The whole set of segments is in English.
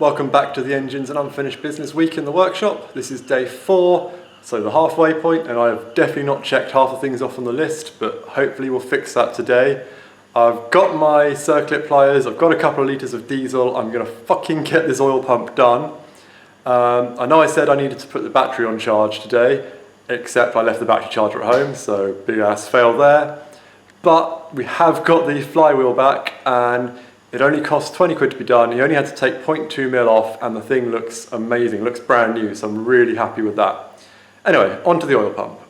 Welcome back to the Engines and Unfinished Business Week in the workshop. This is day 4, so the halfway point, and I've definitely not checked half the things off on the list, but hopefully we'll fix that today. I've got my circlip pliers, I've got a couple of litres of diesel, I'm going to fucking get this oil pump done. I know I said I needed to put the battery on charge today, except I left the battery charger at home, so big ass fail there. But we have got the flywheel back, and it only cost 20 quid to be done. You only had to take 0.2 mil off, and the thing looks amazing, looks brand new, so I'm really happy with that. Anyway, on to the oil pump.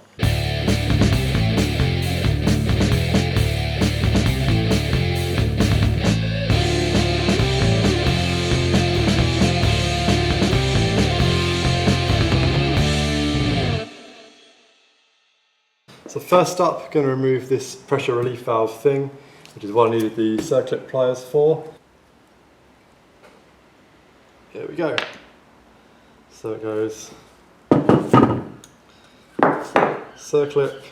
So first up, going to remove this pressure relief valve thing, which is what I needed the circlip pliers for. Here we go. So it goes circlip,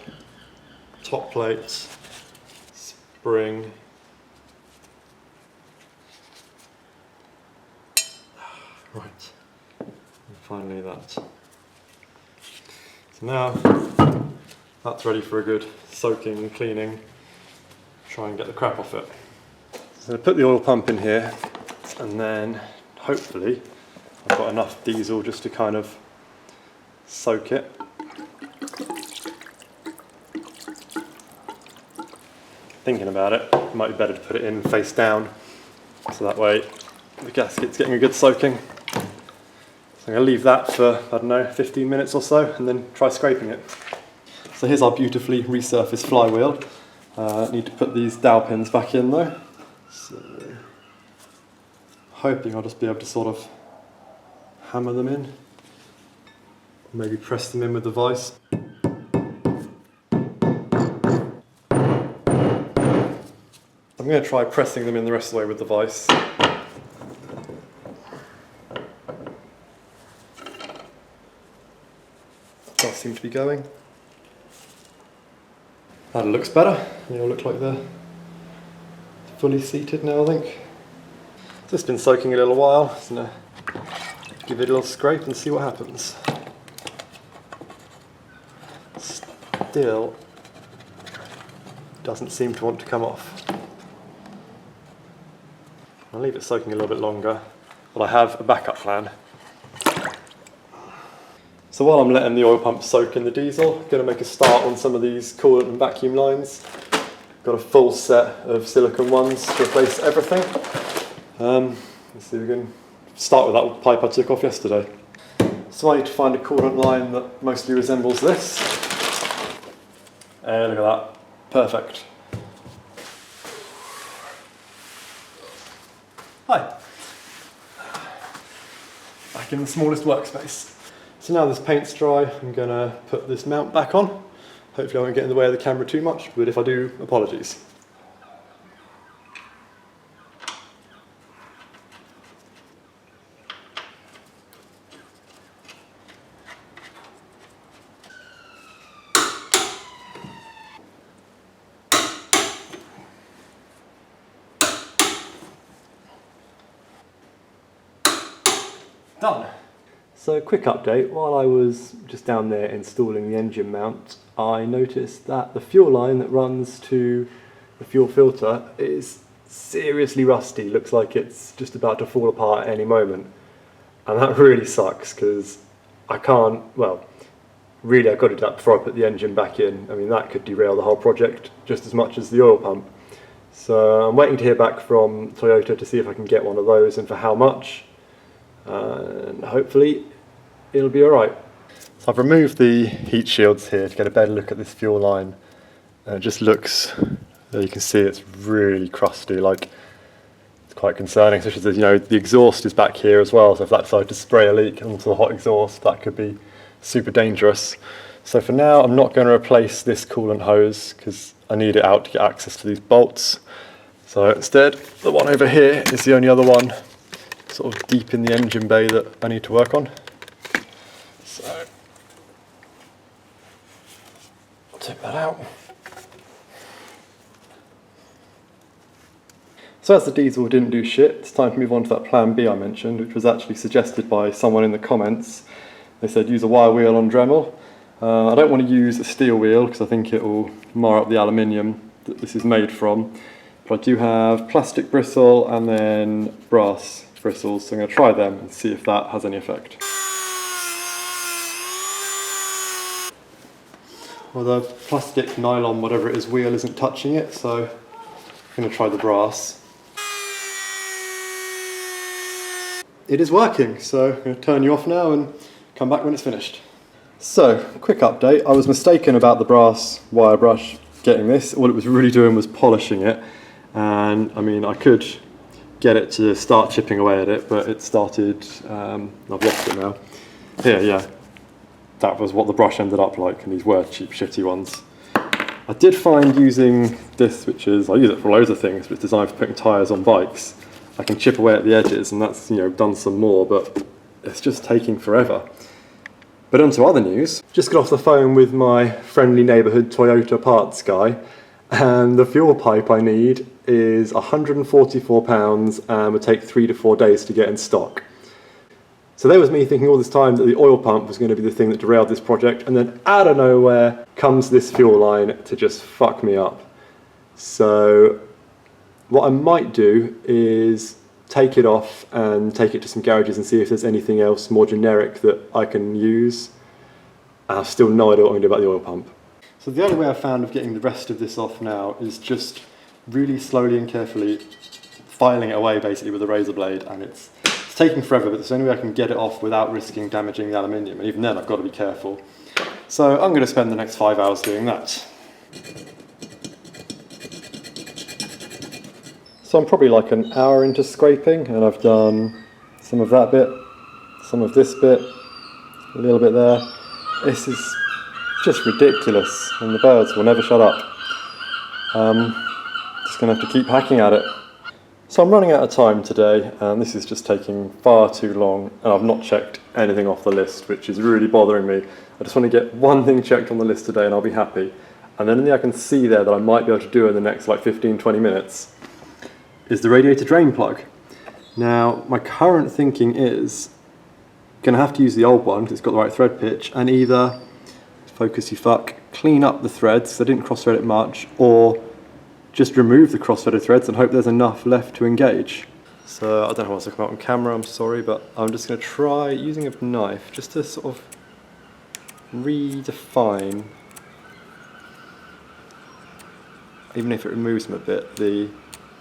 top plate, spring, right, and finally that. So now that's ready for a good soaking and cleaning. Try and get the crap off it. So I put the oil pump in here, and then hopefully I've got enough diesel just to kind of soak it. Thinking about it, it might be better to put it in face down, so that way the gasket's getting a good soaking. So I'm going to leave that for, I don't know, 15 minutes or so, and then try scraping it. So here's our beautifully resurfaced flywheel. Need to put these dowel pins back in though. So, hoping I'll just be able to sort of hammer them in. Maybe press them in with the vise. I'm going to try pressing them in the rest of the way with the vise. Does seem to be going. That looks better. They all look like they're fully seated now, I think. So it's been soaking a little while. So now give it a little scrape and see what happens. Still doesn't seem to want to come off. I'll leave it soaking a little bit longer, but I have a backup plan. So while I'm letting the oil pump soak in the diesel, I'm going to make a start on some of these coolant and vacuum lines. Got a full set of silicone ones to replace everything. Let's see if we can start with that pipe I took off yesterday. So I need to find a coolant line that mostly resembles this. Look at that, perfect. Hi. Back in the smallest workspace. So now this paint's dry, I'm going to put this mount back on. Hopefully I won't get in the way of the camera too much, but if I do, apologies. Done. So quick update, while I was just down there installing the engine mount, I noticed that the fuel line that runs to the fuel filter is seriously rusty. Looks like it's just about to fall apart at any moment. And that really sucks because I can't, well, really I've got to do that before I put the engine back in. I mean, that could derail the whole project just as much as the oil pump. So I'm waiting to hear back from Toyota to see if I can get one of those and for how much. And hopefully it'll be alright. So I've removed the heat shields here to get a better look at this fuel line. And it just looks, you can see it's really crusty, like it's quite concerning, especially as you know the exhaust is back here as well, so if that decided to spray a leak onto the hot exhaust, that could be super dangerous. So for now I'm not going to replace this coolant hose because I need it out to get access to these bolts. So instead, the one over here is the only other one sort of deep in the engine bay that I need to work on. So I'll take that out. So as the diesel didn't do shit, it's time to move on to that plan B I mentioned, which was actually suggested by someone in the comments. They said use a wire wheel on Dremel. I don't want to use a steel wheel because I think it will mar up the aluminium that this is made from. But I do have plastic bristle and then brass bristles, so I'm going to try them and see if that has any effect. Well, the plastic, nylon, whatever it is, wheel isn't touching it, so I'm going to try the brass. It is working, so I'm going to turn you off now and come back when it's finished. So, quick update. I was mistaken about the brass wire brush getting this. All it was really doing was polishing it, and I mean I could get it to start chipping away at it, but it started, I've lost it now. Here, yeah, that was what the brush ended up like, and these were cheap shitty ones. I did find using this, which is, I use it for loads of things, but it's designed for putting tyres on bikes. I can chip away at the edges, and that's, you know, done some more, but it's just taking forever. But on to other news. Just got off the phone with my friendly neighbourhood Toyota parts guy, and the fuel pipe I need is £144 and would take 3 to 4 days to get in stock. So there was me thinking all this time that the oil pump was going to be the thing that derailed this project, and then out of nowhere comes this fuel line to just fuck me up. So what I might do is take it off and take it to some garages and see if there's anything else more generic that I can use. I've still no idea what I'm going to do about the oil pump. So the only way I've found of getting the rest of this off now is just really slowly and carefully filing it away basically with a razor blade, and it's taking forever, but it's the only way I can get it off without risking damaging the aluminium, and even then I've got to be careful. So I'm going to spend the next 5 hours doing that. So I'm probably like an hour into scraping, and I've done some of that bit, some of this bit, a little bit there. This is just ridiculous, and the birds will never shut up. Just going to have to keep hacking at it. So I'm running out of time today, and this is just taking far too long, and I've not checked anything off the list, which is really bothering me. I just want to get one thing checked on the list today and I'll be happy. And then anything I can see there that I might be able to do in the next like 15-20 minutes is the radiator drain plug. Now, my current thinking is going to have to use the old one because it's got the right thread pitch, and either, focus you fuck, clean up the threads because I didn't cross thread it much, or just remove the cross-threaded threads and hope there's enough left to engage. So I don't know what's going to come out on camera, I'm sorry, but I'm just going to try using a knife just to sort of redefine, even if it removes them a bit,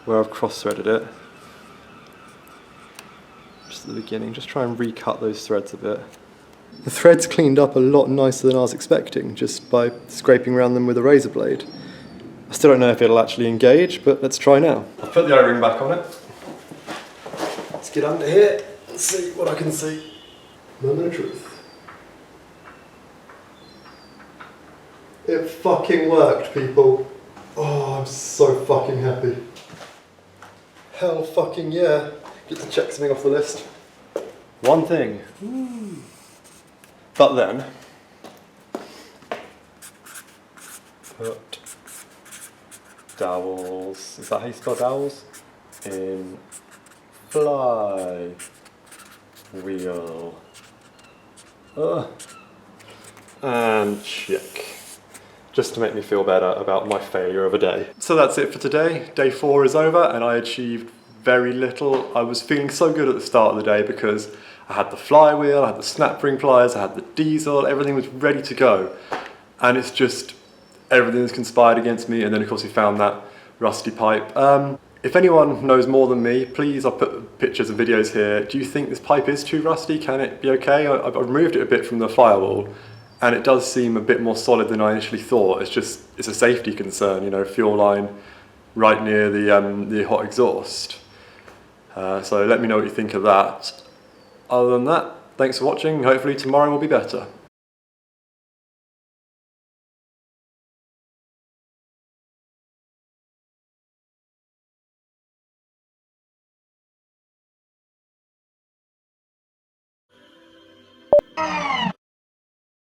where I've cross-threaded it. Just at the beginning, just try and recut those threads a bit. The threads cleaned up a lot nicer than I was expecting just by scraping around them with a razor blade. I still don't know if it'll actually engage, but let's try now. I'll put the O-ring back on it. Let's get under here and see what I can see. Moment of truth. It fucking worked, people. Oh, I'm so fucking happy. Hell fucking yeah. Get to check something off the list. One thing. But then, put dowels, is that how you spell dowels? In flywheel. And check. Just to make me feel better about my failure of a day. So that's it for today. Day 4 is over and I achieved very little. I was feeling so good at the start of the day because I had the flywheel, I had the snap ring pliers, I had the diesel, everything was ready to go. And it's just, everything's conspired against me, and then of course we found that rusty pipe. If anyone knows more than me, please, I'll put pictures and videos here. Do you think this pipe is too rusty? Can it be okay? I've removed it a bit from the firewall, and it does seem a bit more solid than I initially thought. It's a safety concern, you know, fuel line right near the hot exhaust. So let me know what you think of that. Other than that, thanks for watching. Hopefully tomorrow will be better.